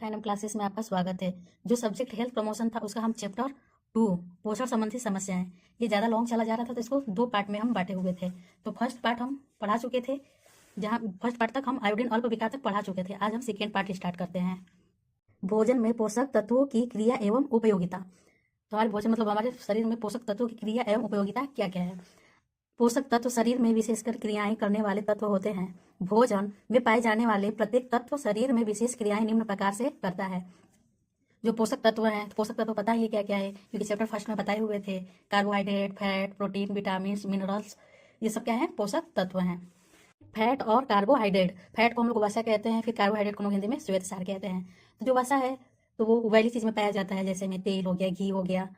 And classes में आपका स्वागत है। जो सब्जेक्ट हेल्थ प्रमोशन था उसका हम चैप्टर 2 पोषण संबंधी समस्याएं, ये ज़्यादा लॉन्ग चला जा रहा था तो इसको 2 पार्ट में हम बांटे हुए थे। तो फर्स्ट पार्ट हम पढ़ा चुके थे, जहाँ फर्स्ट पार्ट तक हम आयोडीन अल्प विकार तक पढ़ा चुके थे। आज हम सेकेंड पार्ट स्टार्ट करते हैं। भोजन में पोषक तत्वों की क्रिया एवं उपयोगिता। तो हमारे भोजन मतलब हमारे शरीर में पोषक तत्वों की क्रिया एवं उपयोगिता क्या क्या है। पोषक तत्व शरीर में विशेषकर क्रियाएं करने वाले तत्व होते हैं। भोजन में पाए जाने वाले प्रत्येक तत्व शरीर में विशेष क्रियाएं निम्न प्रकार से करता है। जो पोषक तत्व हैं, पोषक तत्व पता ही क्या क्या है, क्योंकि चैप्टर फर्स्ट में बताए हुए थे। Carbohydrate, fat, protein, vitamin, minerals, ये सब क्या है, पोषक तत्व हैं। फैट और कार्बोहाइड्रेट, फैट को हम लोग वसा कहते हैं, फिर कार्बोहाइड्रेट को हम लोग हिंदी में श्वेतसार कहते हैं। तो जो वसा है तो वो उबाली चीज में पाया जाता है, जैसे में तेल हो गया, घी हो गया,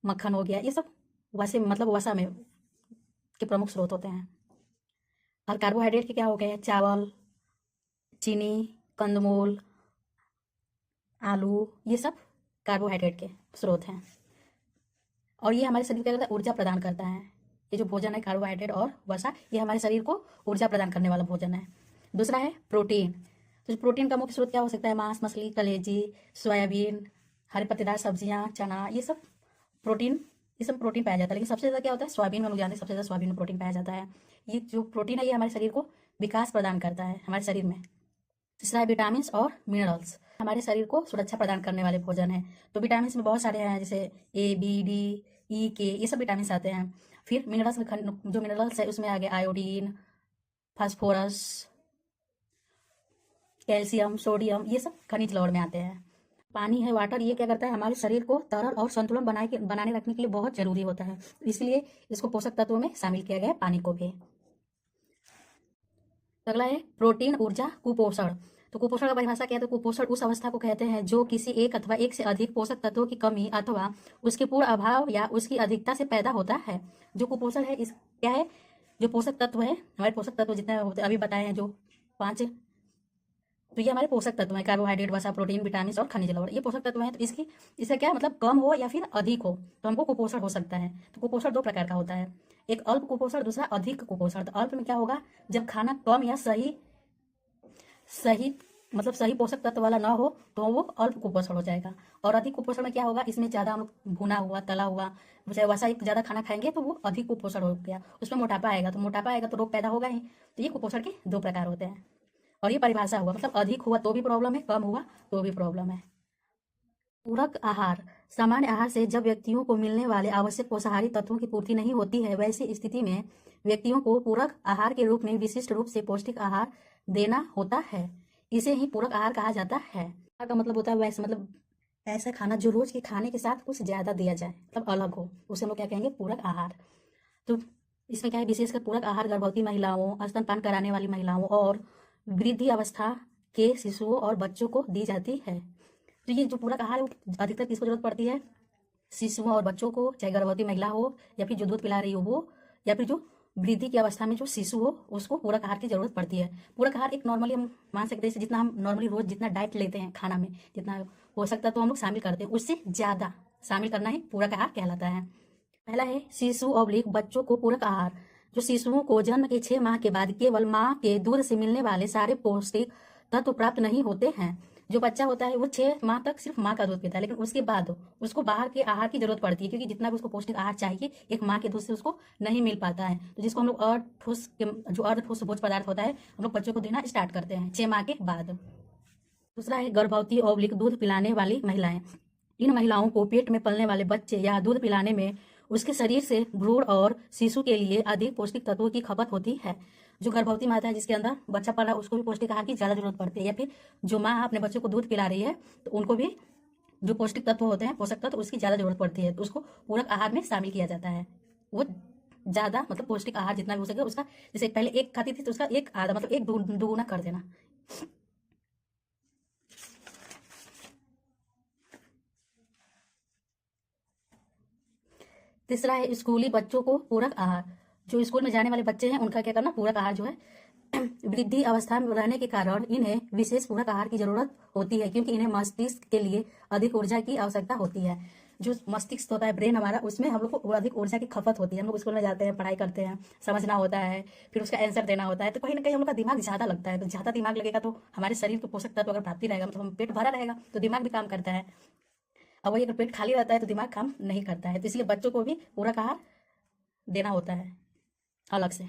मक्खन हो गया, ये सब वसे मतलब वसा में के प्रमुख स्रोत होते हैं। और कार्बोहाइड्रेट के क्या हो गए, चावल, चीनी, कंदमूल, आलू, ये सब कार्बोहाइड्रेट के स्रोत हैं। और ये हमारे शरीर को क्या करता है, ऊर्जा प्रदान करता है। ये जो भोजन है कार्बोहाइड्रेट और वसा, ये हमारे शरीर को ऊर्जा प्रदान करने वाला भोजन है। दूसरा है प्रोटीन। तो प्रोटीन का मुख्य स्रोत क्या हो सकता है, मांस, मछली, कलेजी, सोयाबीन, हरे पत्तेदार सब्जियां, चना, ये सब प्रोटीन, ये सब प्रोटीन पाया जाता है। लेकिन सबसे ज़्यादा क्या होता है, सोयाबीन में हम लोग जानते हैं, सबसे ज़्यादा सोयाबीन में प्रोटीन पाया जाता है। ये जो प्रोटीन है ये हमारे शरीर को विकास प्रदान करता है हमारे शरीर में। तीसरा है विटामिन और मिनरल्स, हमारे शरीर को सुरक्षा प्रदान करने वाले भोजन है। तो विटामिन में बहुत सारे हैं, जैसे ए, बी, डी, ई, के, ये सब विटामिन आते हैं। फिर मिनरल्स में जो मिनरल्स है उसमें आ गया आयोडीन, फास्फोरस, कैल्शियम, सोडियम, ये सब खनिज लवण में आते हैं। पानी है, वाटर, ये क्या करता है, हमारे शरीर को तरल और संतुलन बनाने रखने के लिए बहुत जरूरी होता है, इसलिए इसको पोषक तत्वों में शामिल किया गया है, पानी को भी। अगला है प्रोटीन ऊर्जा कुपोषण। तो कुपोषण का परिभाषा क्या है, तो कुपोषण उस अवस्था को कहते हैं जो किसी एक अथवा एक से अधिक पोषक तत्वों की कमी अथवा उसके पूर्ण अभाव या उसकी अधिकता से पैदा होता है। जो कुपोषण है इस क्या है, जो पोषक तत्व है, हमारे पोषक तत्व जितने होते अभी बताए हैं, जो 5, तो ये हमारे पोषक तत्व हैं, कार्बोहाइड्रेट, वसा, प्रोटीन, विटामिन और खनिज लवण, ये पोषक तत्व हैं। तो इससे क्या मतलब कम हो या फिर अधिक हो तो हमको कुपोषण हो सकता है। तो कुपोषण 2 प्रकार का होता है, एक अल्प कुपोषण, दूसरा अधिक कुपोषण। तो अल्प में क्या होगा, जब खाना कम या सही मतलब सही पोषक तत्व वाला ना हो तो वो अल्प कुपोषण हो जाएगा। और अधिक कुपोषण में क्या होगा, इसमें ज़्यादा हम लोग भुना हुआ, तला हुआ, चाहे वैसा एक ज़्यादा खाना खाएंगे तो वो अधिक कुपोषण हो गया, उसमें मोटापा आएगा, तो मोटापा आएगा तो रोग पैदा होगा ही। तो ये कुपोषण के 2 प्रकार होते हैं। और ये परिभाषा हुआ, मतलब अधिक हुआ तो भी प्रॉब्लम है, कम हुआ तो भी प्रॉब्लम है। पूरक आहार, सामान्य आहार से जब व्यक्तियों को मिलने वाले आवश्यक पोषाहारी तत्वों की पूर्ति नहीं होती है, वैसी स्थिति में व्यक्तियों को पूरक आहार के रूप में विशिष्ट रूप से पौष्टिक आहार देना होता है। इसे ही पूरक आहार कहा जाता है। आहार का मतलब होता है वैसे, मतलब ऐसा खाना जो रोज के खाने के साथ कुछ ज्यादा दिया जाए, मतलब अलग हो, उसे हम लोग क्या कहेंगे, पूरक आहार। तो इसमें क्या है, विशेषकर पूरक आहार गर्भवती महिलाओं, स्तनपान कराने वाली महिलाओं और वृद्धि अवस्था के शिशुओं और बच्चों को दी जाती है। तो ये जो पूरक आहार है वो अधिकतर किसको जरूरत पड़ती है, शिशुओं और बच्चों को, चाहे गर्भवती महिला हो या फिर जो दूध पिला रही हो वो, या फिर जो वृद्धि की अवस्था में जो शिशु हो उसको पूरक आहार की जरूरत पड़ती है। पूरक आहार एक नॉर्मली हम मान सकते हैं, जितना हम नॉर्मली रोज जितना डाइट लेते हैं खाना में, जितना हो सकता है तो हम लोग शामिल करते हैं, उससे ज़्यादा शामिल करना ही पूरक आहार कहलाता है। पहला है शिशु और बच्चों को पूरक आहार। जो शिशुओं को जन्म के 6 माह के बाद केवल माँ के दूध से मिलने वाले सारे पौष्टिक तत्व प्राप्त नहीं होते हैं। जो बच्चा होता है वो 6 माह तक सिर्फ माँ का दूध पीता है, लेकिन उसके बाद उसको बाहर के आहार की जरूरत पड़ती है, क्योंकि जितना भी उसको पौष्टिक आहार चाहिए एक माँ के दूध से उसको नहीं मिल पाता है। तो जिसको हम लोग अर्धठोस भोज्य पदार्थ होता है, हम लोग बच्चों को देना स्टार्ट करते हैं 6 माह के बाद। दूसरा है गर्भवती और दूध पिलाने वाली महिलाएं। इन महिलाओं को पेट में पलने वाले बच्चे या दूध पिलाने में उसके शरीर से भ्रूण और शिशु के लिए अधिक पौष्टिक तत्वों की खपत होती है। जो गर्भवती माता है जिसके अंदर बच्चा पल रहा है उसको भी पौष्टिक आहार की ज़्यादा जरूरत पड़ती है, या फिर जो माँ अपने बच्चों को दूध पिला रही है तो उनको भी जो पौष्टिक तत्व होते हैं, पोषक तत्व, उसकी ज़्यादा जरूरत पड़ती है, तो उसको पूरक आहार में शामिल किया जाता है। वो ज़्यादा मतलब पौष्टिक आहार जितना भी हो सके उसका, जैसे पहले 1 खाती थी तो उसका 1 आधा मतलब 1 दुगुना कर देना। तीसरा है स्कूली बच्चों को पूरक आहार। जो स्कूल में जाने वाले बच्चे हैं उनका क्या करना, पूरक आहार जो है वृद्धि अवस्था में रहने के कारण इन्हें विशेष पूरक आहार की जरूरत होती है, क्योंकि इन्हें मस्तिष्क के लिए अधिक ऊर्जा की आवश्यकता होती है। जो मस्तिष्क होता है, ब्रेन हमारा, उसमें हम लोग को अधिक ऊर्जा की खपत होती है। हम लोग स्कूल में जाते हैं, पढ़ाई करते हैं, समझना होता है, फिर उसका आंसर देना होता है, तो कहीं ना कहीं हम लोग का दिमाग ज़्यादा लगता है। तो ज़्यादा दिमाग लगेगा तो हमारे शरीर को पोषक तत्व अगर प्राप्ति रहेगा, मतलब हम पेट भरा रहेगा तो दिमाग भी काम करता है। अब वही अगर पेट खाली रहता है तो दिमाग काम नहीं करता है। तो इसलिए बच्चों को भी पूरक आहार देना होता है अलग से।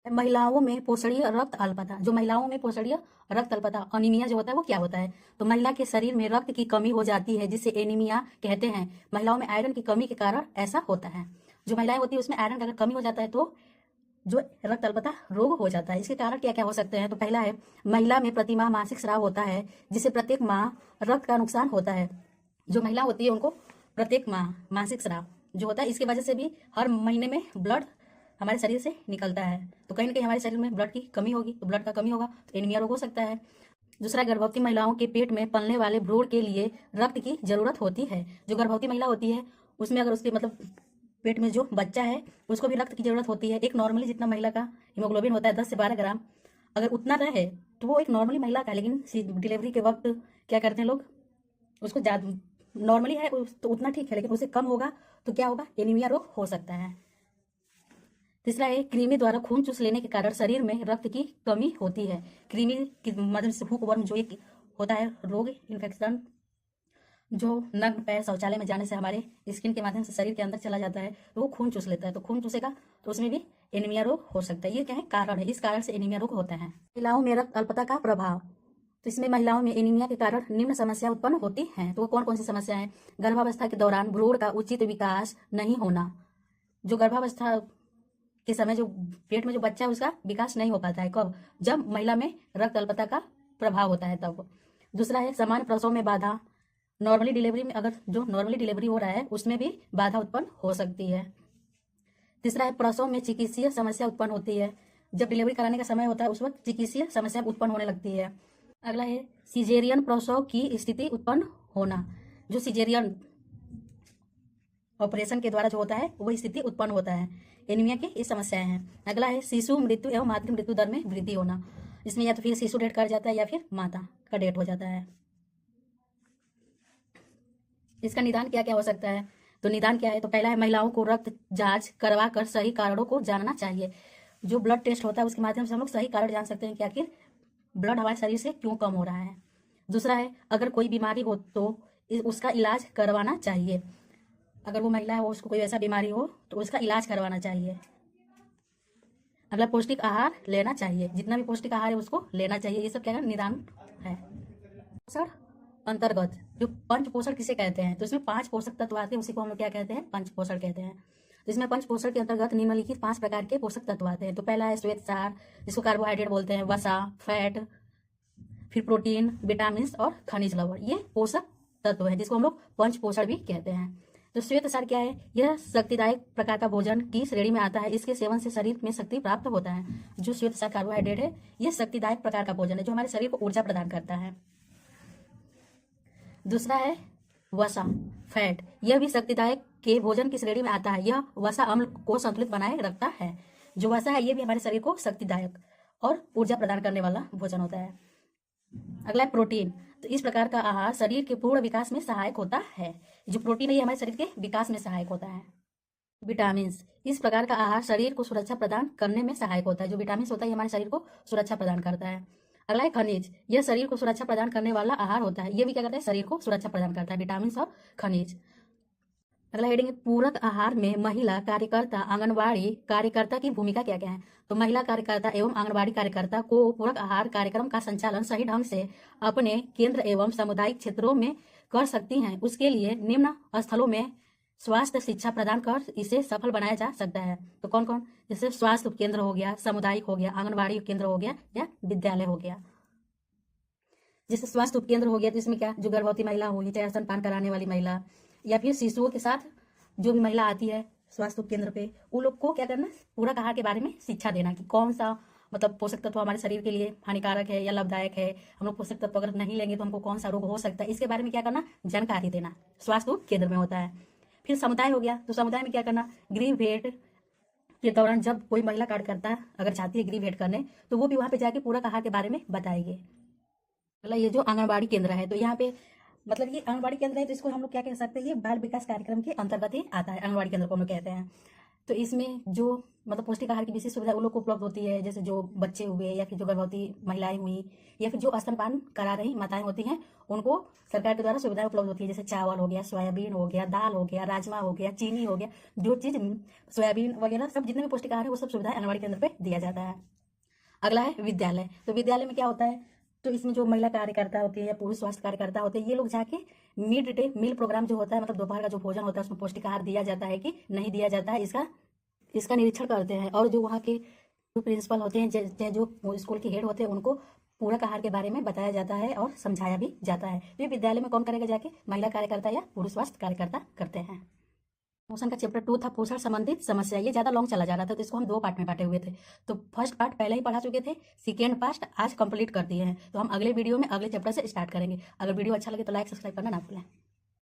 महिलाओं में पोषणीय रक्त अल्पता, जो महिलाओं में पोषणीय रक्त अल्पता, अनीमिया जो होता है वो क्या होता है? तो महिला के शरीर में रक्त की कमी हो जाती है, जिसे एनीमिया कहते हैं। महिलाओं में आयरन की कमी के कारण ऐसा होता है। जो महिलाएं होती है उसमें आयरन का अगर कमी हो जाता है तो जो रक्त अल्पता रोग हो जाता है। इसके कारण क्या क्या हो सकते हैं? तो पहला है, महिला में प्रतिमाह मासिक स्राव होता है, जिससे प्रत्येक माह रक्त का नुकसान होता है। जो महिला होती है उनको प्रत्येक माह मासिक स्राव जो होता है, इसकी वजह से भी हर महीने में ब्लड हमारे शरीर से निकलता है। तो कहीं ना कहीं हमारे शरीर में ब्लड की कमी होगी, तो ब्लड का कमी होगा तो एनीमिया रोग हो सकता है। दूसरा, गर्भवती महिलाओं के पेट में पलने वाले भ्रूण के लिए रक्त की जरूरत होती है। जो गर्भवती महिला होती है उसमें अगर उसके मतलब पेट में जो बच्चा है उसको भी रक्त की जरूरत होती है। एक नॉर्मली जितना महिला का हीमोग्लोबिन होता है 10 से 12 ग्राम, अगर उतना रहे तो वो एक नॉर्मली महिला का, लेकिन डिलीवरी के वक्त क्या करते हैं लोग, उसको ज़्यादा नॉर्मली है तो उतना ठीक है, लेकिन उससे कम होगा तो क्या होगा? एनीमिया रोग हो सकता है। तीसरा है, कृमि द्वारा खून चूस लेने के कारण शरीर में रक्त की कमी होती है। कृमि की मदद से हुक वर्म जो एक होता है रोग, इन्फेक्शन, जो नग्न पैर शौचालय में जाने से हमारे स्किन के माध्यम से शरीर के अंदर चला जाता है, तो वो खून चूस लेता है। तो खून चूसेगा तो उसमें भी एनीमिया रोग हो सकता है। ये क्या है? कारण है, इस कारण से एनीमिया रोग होता है। महिलाओं में रक्त अल्पता का प्रभाव, तो इसमें महिलाओं में एनीमिया के कारण निम्न समस्या उत्पन्न होती हैं। तो वो कौन कौन सी समस्या है? गर्भावस्था के दौरान भ्रूण का उचित विकास नहीं होना। जो गर्भावस्था के समय जो पेट में जो बच्चा है उसका विकास नहीं हो पाता है। कब? जब महिला में रक्त अल्पता का प्रभाव होता है तब। दूसरा है, सामान्य प्रसव में बाधा, नॉर्मली डिलीवरी में अगर जो नॉर्मली डिलीवरी हो रहा है उसमें भी बाधा उत्पन्न हो सकती है। तीसरा है, प्रसव में चिकित्सीय समस्या उत्पन्न होती है। जब डिलीवरी कराने का समय होता है उस वक्त चिकित्सीय समस्या उत्पन्न होने लगती है। अगला है, सिजेरियन प्रसव की स्थिति उत्पन्न होना। जो सिजेरियन ऑपरेशन के द्वारा जो होता है वो स्थिति उत्पन्न होता है। एनीमिया की ये समस्याएं हैं। अगला है, शिशु मृत्यु एवं मातृ मृत्यु दर में वृद्धि होना। इसमें या तो फिर शिशु डेथ कर जाता है या फिर माता का डेथ हो जाता है। इसका निदान क्या क्या हो सकता है? तो निदान क्या है? तो पहला है, महिलाओं को रक्त जांच करवा कर सही कारणों को जानना चाहिए। जो ब्लड टेस्ट होता है उसके माध्यम से हम लोग सही कारण जान सकते हैं कि आखिर ब्लड हमारे शरीर से क्यों कम हो रहा है। दूसरा है, अगर कोई बीमारी हो तो उसका इलाज करवाना चाहिए। अगर वो महिला है वो उसको कोई ऐसा बीमारी हो तो उसका इलाज करवाना चाहिए। अगला, पौष्टिक आहार लेना चाहिए। जितना भी पौष्टिक आहार है उसको लेना चाहिए। ये सब क्या है? निदान है। पोषण अंतर्गत, जो पंच पोषण किसे कहते हैं? तो इसमें 5 पोषक तत्व आते हैं, उसी को हम लोग क्या कहते हैं? पंच पोषण कहते हैं। तो इसमें पंच पोषण के अंतर्गत निम्नलिखित 5 प्रकार के पोषक तत्व आते हैं। तो पहला है श्वेत सार, जिसको कार्बोहाइड्रेट बोलते हैं, वसा, फैट, फिर प्रोटीन, विटामिन और खनिज लवण। ये पोषक तत्व है जिसको हम लोग पंच पोषण भी कहते हैं। तो श्वेत सार क्या है? यह शक्तिदायक प्रकार का भोजन की श्रेणी में आता है। इसके सेवन से शरीर में शक्ति प्राप्त होता है। जो श्वेत सार कार्बोहाइड्रेट है यह शक्तिदायक प्रकार का भोजन है जो हमारे शरीर को ऊर्जा प्रदान करता है। दूसरा है वसा, फैट। यह भी शक्तिदायक के भोजन की श्रेणी में आता है। यह वसा अम्ल को संतुलित बनाए रखता है। जो वसा है ये भी हमारे शरीर को शक्तिदायक और ऊर्जा प्रदान करने वाला भोजन होता है। अगला है प्रोटीन। तो इस प्रकार का आहार शरीर के पूर्ण विकास में सहायक होता है। जो प्रोटीन है ये हमारे शरीर के विकास में सहायक होता है। विटामिन, इस प्रकार का आहार शरीर को सुरक्षा प्रदान करने में सहायक होता है। जो विटामिन होता है ये हमारे शरीर को सुरक्षा प्रदान करता है। अगला है खनिज। यह शरीर को सुरक्षा प्रदान करने वाला आहार होता है। ये भी क्या करता है? शरीर को सुरक्षा प्रदान करता है, विटामिन और खनिज। अगला हेडिंग है, पूरक आहार में महिला कार्यकर्ता आंगनबाड़ी कार्यकर्ता की भूमिका क्या क्या है? तो महिला कार्यकर्ता एवं आंगनबाड़ी कार्यकर्ता को पूरक आहार कार्यक्रम का संचालन सही ढंग से अपने केंद्र एवं सामुदायिक क्षेत्रों में कर सकती हैं। उसके लिए निम्न स्थलों में स्वास्थ्य शिक्षा प्रदान कर इसे सफल बनाया जा सकता है। तो कौन कौन? जैसे स्वास्थ्य उपकेंद्र हो गया, सामुदायिक हो गया, आंगनबाड़ी केंद्र हो गया या विद्यालय हो गया। जैसे स्वास्थ्य उपकेंद्र हो गया तो इसमें क्या, जो गर्भवती महिला होगी, चाहे स्तनपान कराने वाली महिला या फिर शिशुओं के साथ जो भी महिला आती है स्वास्थ्य उपकेंद्र पे, उन लोग को क्या करना, पूरक आहार के बारे में शिक्षा देना कि कौन सा मतलब पोषक तत्व हमारे शरीर के लिए हानिकारक है या लाभदायक है। हम लोग पोषक तत्व अगर नहीं लेंगे तो हमको कौन सा रोग हो सकता है, इसके बारे में क्या करना, जानकारी देना स्वास्थ्य केंद्र में होता है। फिर समुदाय हो गया, तो समुदाय में क्या करना, गृह भेंट के दौरान जब कोई महिला कार्यकर्ता अगर चाहती है गृह भेंट करने तो वो भी वहाँ पे जाके पूरक आहार के बारे में बताएगी। मतलब ये जो आंगनबाड़ी केंद्र है तो यहाँ पे मतलब ये आंगनबाड़ी केंद्र है, तो इसको हम लोग क्या कह सकते हैं, ये बाल विकास कार्यक्रम के अंतर्गत ही आता है, आंगनबाड़ी केंद्र को हम लोग कहते हैं। तो इसमें जो मतलब पौष्टिक आहार की विशेष सुविधा उन लोग को उपलब्ध होती है, जैसे जो बच्चे हुए या फिर जो गर्भवती महिलाएं हुई या फिर जो स्तनपान करा रही माताएं होती हैं, उनको सरकार के द्वारा सुविधाएं उपलब्ध होती है, जैसे चावल हो गया, सोयाबीन हो गया, दाल हो गया, राजमा हो गया, चीनी हो गया, जो चीज़ सोयाबीन वगैरह सब जितने भी पौष्टिक आहार है वो सब सुविधाएं आंगनबाड़ी केंद्र पे दिया जाता है। अगला है विद्यालय। तो विद्यालय में क्या होता है, तो इसमें जो महिला कार्यकर्ता होती है या पुरुष स्वास्थ्य कार्यकर्ता होते हैं, ये लोग जाके मिड डे मील प्रोग्राम जो होता है, मतलब दोपहर का जो भोजन होता है उसमें पौष्टिक आहार दिया जाता है कि नहीं दिया जाता है, इसका निरीक्षण करते हैं। और जो वहाँ के जो प्रिंसिपल होते हैं, जो स्कूल के हेड होते हैं, उनको पूरक आहार के बारे में बताया जाता है और समझाया भी जाता है। तो ये विद्यालय में कौन करेगा जाके, महिला कार्यकर्ता या पुरुष स्वास्थ्य कार्यकर्ता करते हैं। पोषण का चैप्टर 2 था पोषण संबंधित समस्या। ये ज़्यादा लॉन्ग चला जा रहा था, तो इसको हम 2 पार्ट में बांटे हुए थे। तो फर्स्ट पार्ट पहले ही पढ़ा चुके थे, सेकेंड पार्ट आज कंप्लीट कर दिए हैं। तो हम अगले वीडियो में अगले चैप्टर से स्टार्ट करेंगे। अगर वीडियो अच्छा लगे तो लाइक सब्सक्राइब करना ना भूलें।